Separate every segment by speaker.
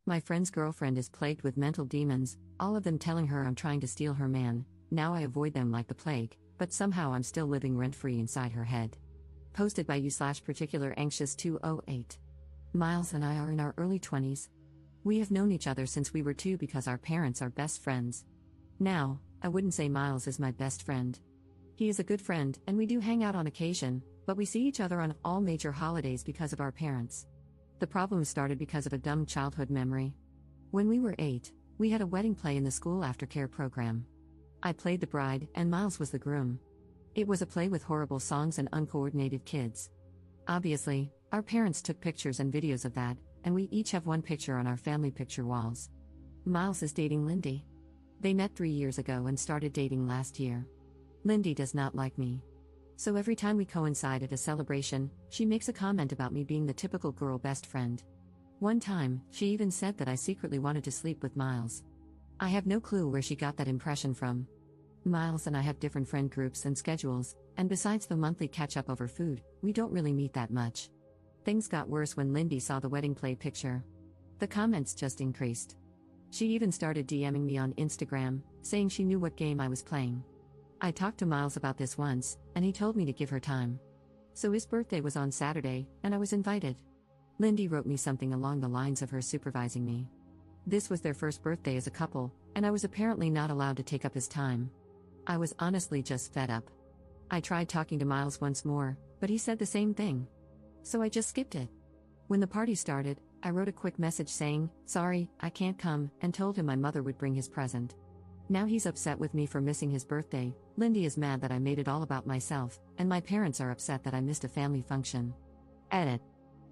Speaker 1: My friend's girlfriend is plagued with mental demons, all of them telling her I'm trying to steal her man. Now I avoid them like the plague, but somehow I'm still living rent-free inside her head. Posted by you/particular anxious 208. Miles and I are in our early 20s. We have known each other since we were 2 because our parents are best friends. Now, I wouldn't say Miles is my best friend. He is a good friend, and we do hang out on occasion, but we see each other on all major holidays because of our parents. The problem started because of a dumb childhood memory. When we were 8, we had a wedding play in the school aftercare program. I played the bride, and Miles was the groom. It was a play with horrible songs and uncoordinated kids. Obviously, our parents took pictures and videos of that, and we each have one picture on our family picture walls. Miles is dating Lindy. They met 3 years ago and started dating last year. Lindy does not like me. So every time we coincide at a celebration, she makes a comment about me being the typical girl best friend. One time, she even said that I secretly wanted to sleep with Miles. I have no clue where she got that impression from. Miles and I have different friend groups and schedules, and besides the monthly catch-up over food, we don't really meet that much. Things got worse when Lindy saw the wedding play picture. The comments just increased. She even started DMing me on Instagram, saying she knew what game I was playing. I talked to Miles about this once, and he told me to give her time. So his birthday was on Saturday, and I was invited. Lindy wrote me something along the lines of her supervising me. This was their first birthday as a couple, and I was apparently not allowed to take up his time. I was honestly just fed up. I tried talking to Miles once more, but he said the same thing. So I just skipped it. When the party started, I wrote a quick message saying, "Sorry, I can't come," and told him my mother would bring his present. Now he's upset with me for missing his birthday. Lindy is mad that I made it all about myself, and my parents are upset that I missed a family function. Edit.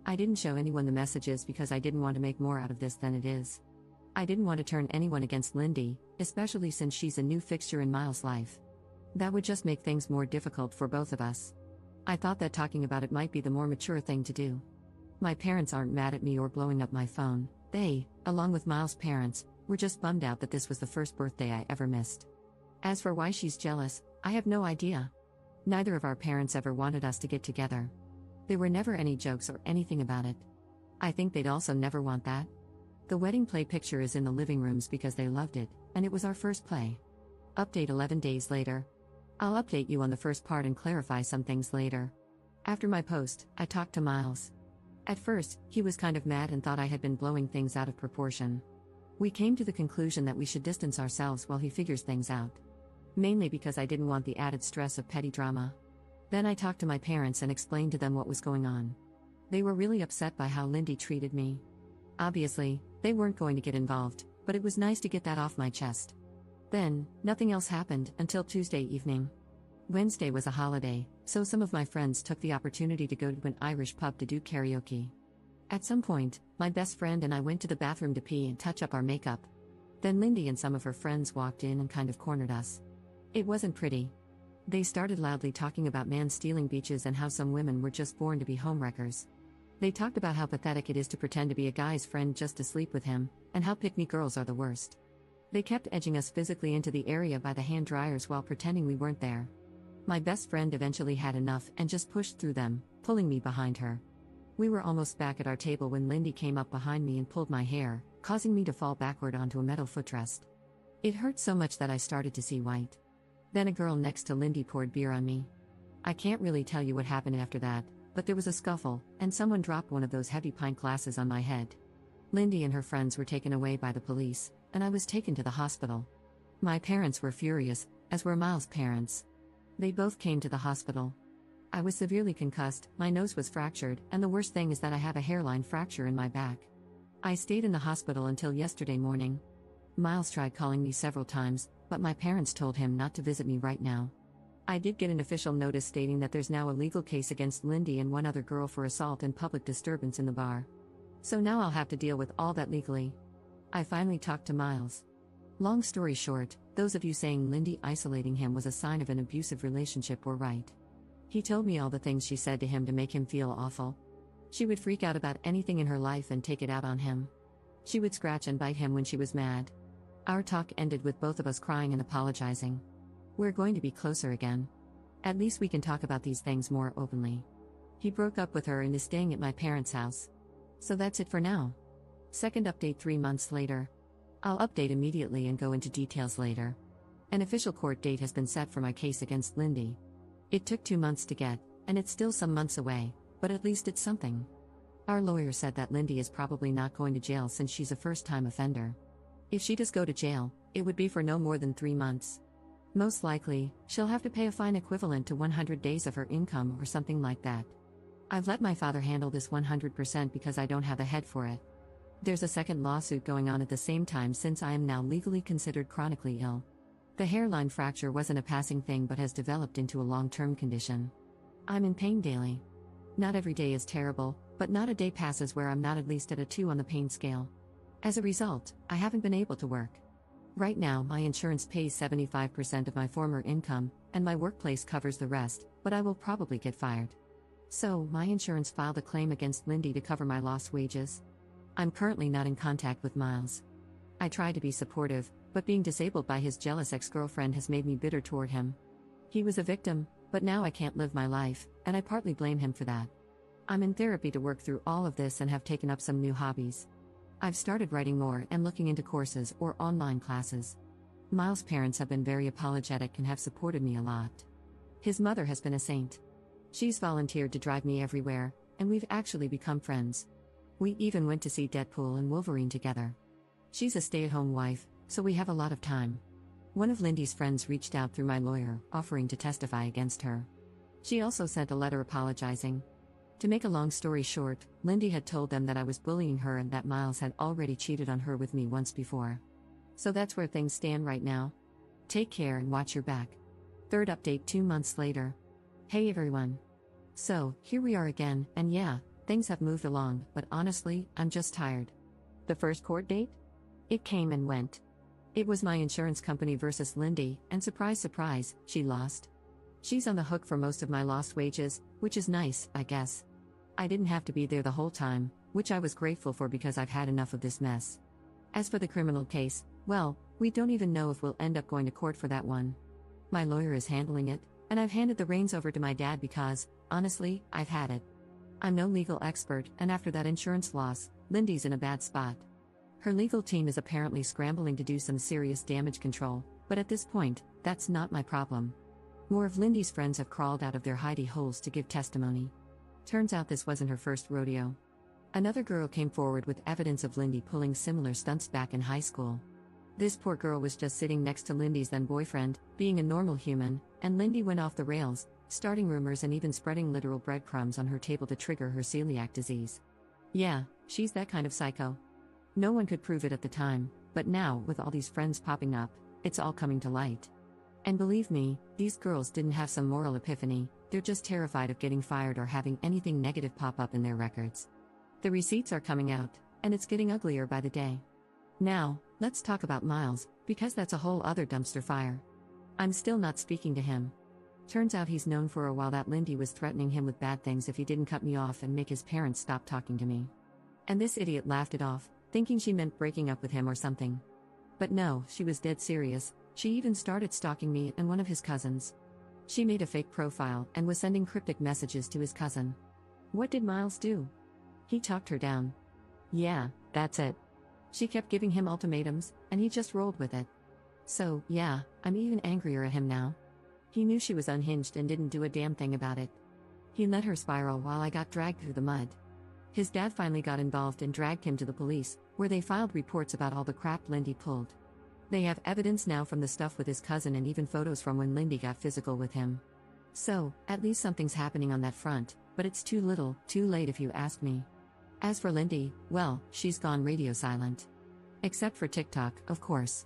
Speaker 1: I didn't show anyone the messages because I didn't want to make more out of this than it is. I didn't want to turn anyone against Lindy, especially since she's a new fixture in Miles' life. That would just make things more difficult for both of us. I thought that talking about it might be the more mature thing to do. My parents aren't mad at me or blowing up my phone. They, along with Miles' parents, were just bummed out that this was the first birthday I ever missed. As for why she's jealous, I have no idea. Neither of our parents ever wanted us to get together. There were never any jokes or anything about it. I think they'd also never want that. The wedding play picture is in the living rooms because they loved it, and it was our first play. Update 11 days later. I'll update you on the first part and clarify some things later. After my post, I talked to Miles. At first, he was kind of mad and thought I had been blowing things out of proportion. We came to the conclusion that we should distance ourselves while he figures things out. Mainly because I didn't want the added stress of petty drama. Then I talked to my parents and explained to them what was going on. They were really upset by how Lindy treated me. Obviously, they weren't going to get involved, but it was nice to get that off my chest. Then, nothing else happened until Tuesday evening. Wednesday was a holiday, so some of my friends took the opportunity to go to an Irish pub to do karaoke. At some point, my best friend and I went to the bathroom to pee and touch up our makeup. Then Lindy and some of her friends walked in and kind of cornered us. It wasn't pretty. They started loudly talking about man-stealing beaches and how some women were just born to be homewreckers. They talked about how pathetic it is to pretend to be a guy's friend just to sleep with him, and how pick-me girls are the worst. They kept edging us physically into the area by the hand dryers while pretending we weren't there. My best friend eventually had enough and just pushed through them, pulling me behind her. We were almost back at our table when Lindy came up behind me and pulled my hair, causing me to fall backward onto a metal footrest. It hurt so much that I started to see white. Then a girl next to Lindy poured beer on me. I can't really tell you what happened after that, but there was a scuffle, and someone dropped one of those heavy pint glasses on my head. Lindy and her friends were taken away by the police, and I was taken to the hospital. My parents were furious, as were Miles' parents. They both came to the hospital. I was severely concussed, my nose was fractured, and the worst thing is that I have a hairline fracture in my back. I stayed in the hospital until yesterday morning. Miles tried calling me several times, but my parents told him not to visit me right now. I did get an official notice stating that there's now a legal case against Lindy and one other girl for assault and public disturbance in the bar. So now I'll have to deal with all that legally. I finally talked to Miles. Long story short, those of you saying Lindy isolating him was a sign of an abusive relationship were right. He told me all the things she said to him to make him feel awful. She would freak out about anything in her life and take it out on him. She would scratch and bite him when she was mad. Our talk ended with both of us crying and apologizing. We're going to be closer again. At least we can talk about these things more openly. He broke up with her and is staying at my parents' house. So that's it for now. Second update 3 months later. I'll update immediately and go into details later. An official court date has been set for my case against Lindy. It took 2 months to get, and it's still some months away, but at least it's something. Our lawyer said that Lindy is probably not going to jail since she's a first-time offender. If she does go to jail, it would be for no more than 3 months. Most likely, she'll have to pay a fine equivalent to 100 days of her income or something like that. I've let my father handle this 100% because I don't have a head for it. There's a second lawsuit going on at the same time since I am now legally considered chronically ill. The hairline fracture wasn't a passing thing but has developed into a long-term condition. I'm in pain daily. Not every day is terrible, but not a day passes where I'm not at least at a 2 on the pain scale. As a result, I haven't been able to work. Right now, my insurance pays 75% of my former income, and my workplace covers the rest, but I will probably get fired. So, my insurance filed a claim against Lindy to cover my lost wages. I'm currently not in contact with Miles. I try to be supportive, but being disabled by his jealous ex-girlfriend has made me bitter toward him. He was a victim, but now I can't live my life, and I partly blame him for that. I'm in therapy to work through all of this and have taken up some new hobbies. I've started writing more and looking into courses or online classes. Miles' parents have been very apologetic and have supported me a lot. His mother has been a saint. She's volunteered to drive me everywhere, and we've actually become friends. We even went to see Deadpool and Wolverine together. She's a stay-at-home wife, so we have a lot of time. One of Lindy's friends reached out through my lawyer, offering to testify against her. She also sent a letter apologizing. To make a long story short, Lindy had told them that I was bullying her and that Miles had already cheated on her with me once before. So that's where things stand right now. Take care and watch your back. Third update 2 months later. Hey everyone. So, here we are again, and yeah, things have moved along, but honestly, I'm just tired. The first court date? It came and went. It was my insurance company versus Lindy, and surprise surprise, she lost. She's on the hook for most of my lost wages, which is nice, I guess. I didn't have to be there the whole time, which I was grateful for because I've had enough of this mess. As for the criminal case, well, we don't even know if we'll end up going to court for that one. My lawyer is handling it, and I've handed the reins over to my dad because, honestly, I've had it. I'm no legal expert, and after that insurance loss, Lindy's in a bad spot. Her legal team is apparently scrambling to do some serious damage control, but at this point, that's not my problem. More of Lindy's friends have crawled out of their hidey holes to give testimony. Turns out this wasn't her first rodeo. Another girl came forward with evidence of Lindy pulling similar stunts back in high school. This poor girl was just sitting next to Lindy's then boyfriend, being a normal human, and Lindy went off the rails, starting rumors and even spreading literal breadcrumbs on her table to trigger her celiac disease. Yeah, she's that kind of psycho. No one could prove it at the time, but now, with all these friends popping up, it's all coming to light. And believe me, these girls didn't have some moral epiphany, they're just terrified of getting fired or having anything negative pop up in their records. The receipts are coming out, and it's getting uglier by the day. Now, let's talk about Miles, because that's a whole other dumpster fire. I'm still not speaking to him. Turns out he's known for a while that Lindy was threatening him with bad things if he didn't cut me off and make his parents stop talking to me. And this idiot laughed it off, thinking she meant breaking up with him or something. But no, she was dead serious. She even started stalking me and one of his cousins. She made a fake profile and was sending cryptic messages to his cousin. What did Miles do? He talked her down. Yeah, that's it. She kept giving him ultimatums, and he just rolled with it. So, yeah, I'm even angrier at him now. He knew she was unhinged and didn't do a damn thing about it. He let her spiral while I got dragged through the mud. His dad finally got involved and dragged him to the police, where they filed reports about all the crap Lindy pulled. They have evidence now from the stuff with his cousin and even photos from when Lindy got physical with him. So, at least something's happening on that front, but it's too little, too late if you ask me. As for Lindy, well, she's gone radio silent. Except for TikTok, of course.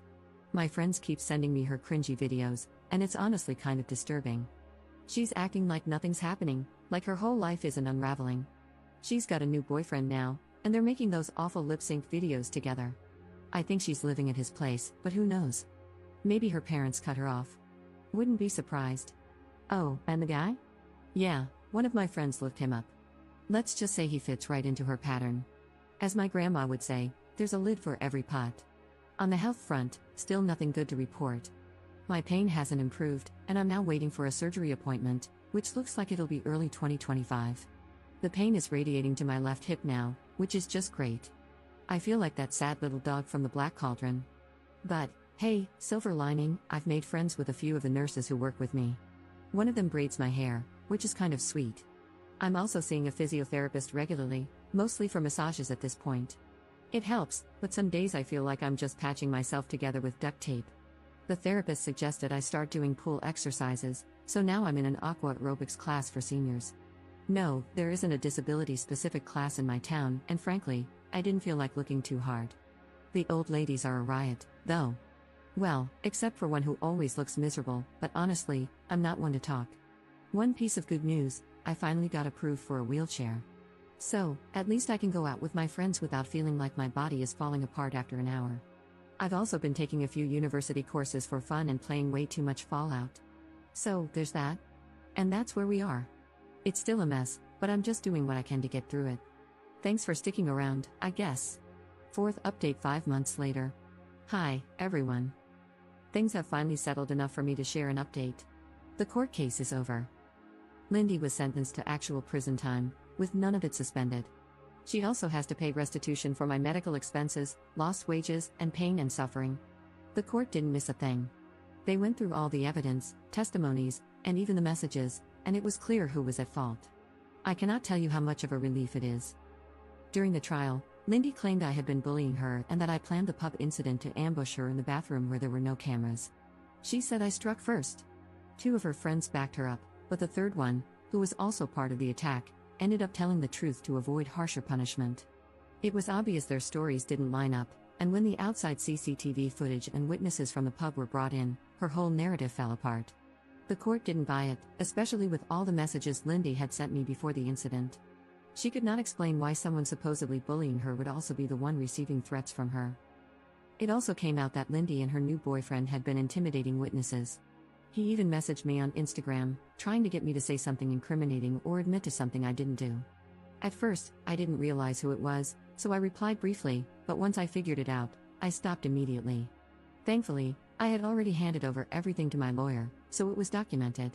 Speaker 1: My friends keep sending me her cringy videos, and it's honestly kind of disturbing. She's acting like nothing's happening, like her whole life isn't unraveling. She's got a new boyfriend now, and they're making those awful lip-sync videos together. I think she's living at his place, but who knows? Maybe her parents cut her off. Wouldn't be surprised. Oh, and the guy? Yeah, one of my friends looked him up. Let's just say he fits right into her pattern. As my grandma would say, there's a lid for every pot. On the health front, still nothing good to report. My pain hasn't improved, and I'm now waiting for a surgery appointment, which looks like it'll be early 2025. The pain is radiating to my left hip now, which is just great. I feel like that sad little dog from the Black Cauldron. But, hey, silver lining, I've made friends with a few of the nurses who work with me. One of them braids my hair, which is kind of sweet. I'm also seeing a physiotherapist regularly, mostly for massages at this point. It helps, but some days I feel like I'm just patching myself together with duct tape. The therapist suggested I start doing pool exercises, so now I'm in an aqua aerobics class for seniors. No, there isn't a disability-specific class in my town, and frankly, I didn't feel like looking too hard. The old ladies are a riot, though. Well, except for one who always looks miserable, but honestly, I'm not one to talk. One piece of good news, I finally got approved for a wheelchair. So, at least I can go out with my friends without feeling like my body is falling apart after an hour. I've also been taking a few university courses for fun and playing way too much Fallout. So, there's that. And that's where we are. It's still a mess, but I'm just doing what I can to get through it. Thanks for sticking around, I guess. Fourth update 5 months later. Hi, everyone. Things have finally settled enough for me to share an update. The court case is over. Lindy was sentenced to actual prison time, with none of it suspended. She also has to pay restitution for my medical expenses, lost wages, and pain and suffering. The court didn't miss a thing. They went through all the evidence, testimonies, and even the messages, and it was clear who was at fault. I cannot tell you how much of a relief it is. During the trial, Lindy claimed I had been bullying her and that I planned the pub incident to ambush her in the bathroom where there were no cameras. She said I struck first. 2 of her friends backed her up, but the third one, who was also part of the attack, ended up telling the truth to avoid harsher punishment. It was obvious their stories didn't line up, and when the outside CCTV footage and witnesses from the pub were brought in, her whole narrative fell apart. The court didn't buy it, especially with all the messages Lindy had sent me before the incident. She could not explain why someone supposedly bullying her would also be the one receiving threats from her. It also came out that Lindy and her new boyfriend had been intimidating witnesses. He even messaged me on Instagram, trying to get me to say something incriminating or admit to something I didn't do. At first, I didn't realize who it was, so I replied briefly, but once I figured it out, I stopped immediately. Thankfully, I had already handed over everything to my lawyer, so it was documented.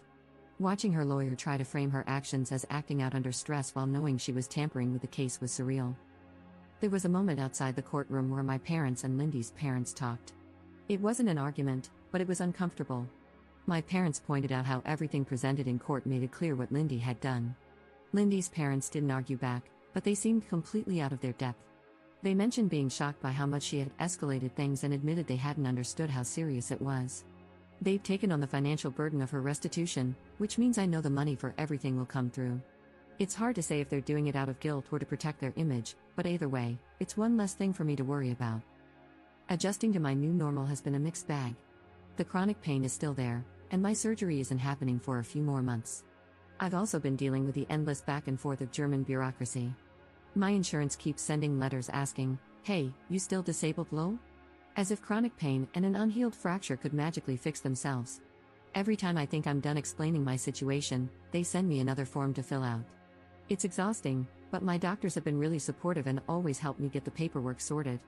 Speaker 1: Watching her lawyer try to frame her actions as acting out under stress while knowing she was tampering with the case was surreal. There was a moment outside the courtroom where my parents and Lindy's parents talked. It wasn't an argument, but it was uncomfortable. My parents pointed out how everything presented in court made it clear what Lindy had done. Lindy's parents didn't argue back, but they seemed completely out of their depth. They mentioned being shocked by how much she had escalated things and admitted they hadn't understood how serious it was. They've taken on the financial burden of her restitution, which means I know the money for everything will come through. It's hard to say if they're doing it out of guilt or to protect their image, but either way, it's one less thing for me to worry about. Adjusting to my new normal has been a mixed bag. The chronic pain is still there, and my surgery isn't happening for a few more months. I've also been dealing with the endless back and forth of German bureaucracy. My insurance keeps sending letters asking, "Hey, you still disabled, lol?" As if chronic pain and an unhealed fracture could magically fix themselves. Every time I think I'm done explaining my situation, they send me another form to fill out. It's exhausting, but my doctors have been really supportive and always help me get the paperwork sorted.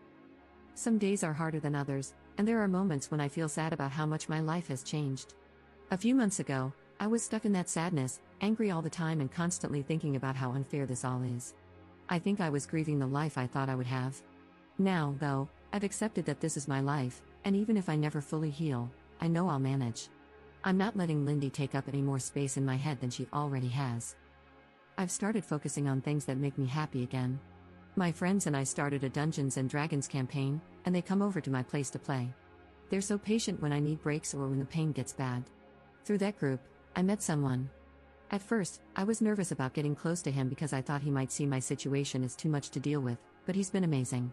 Speaker 1: Some days are harder than others, and there are moments when I feel sad about how much my life has changed. A few months ago, I was stuck in that sadness, angry all the time and constantly thinking about how unfair this all is. I think I was grieving the life I thought I would have. Now, though, I've accepted that this is my life, and even if I never fully heal, I know I'll manage. I'm not letting Lindy take up any more space in my head than she already has. I've started focusing on things that make me happy again. My friends and I started a Dungeons & Dragons campaign, and they come over to my place to play. They're so patient when I need breaks or when the pain gets bad. Through that group, I met someone. At first, I was nervous about getting close to him because I thought he might see my situation as too much to deal with, but he's been amazing.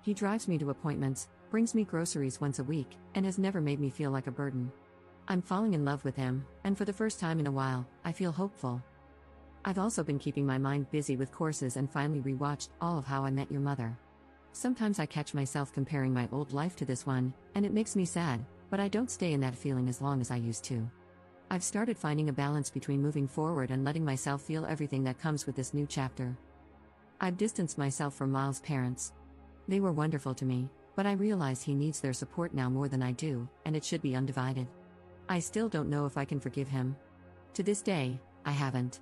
Speaker 1: He drives me to appointments, brings me groceries once a week, and has never made me feel like a burden. I'm falling in love with him, and for the first time in a while, I feel hopeful. I've also been keeping my mind busy with courses and finally rewatched all of How I Met Your Mother. Sometimes I catch myself comparing my old life to this one, and it makes me sad, but I don't stay in that feeling as long as I used to. I've started finding a balance between moving forward and letting myself feel everything that comes with this new chapter. I've distanced myself from Miles' parents. They were wonderful to me, but I realize he needs their support now more than I do, and it should be undivided. I still don't know if I can forgive him. To this day, I haven't.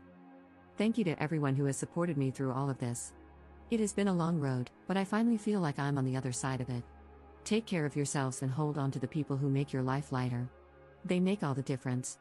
Speaker 1: Thank you to everyone who has supported me through all of this. It has been a long road, but I finally feel like I'm on the other side of it. Take care of yourselves and hold on to the people who make your life lighter. They make all the difference.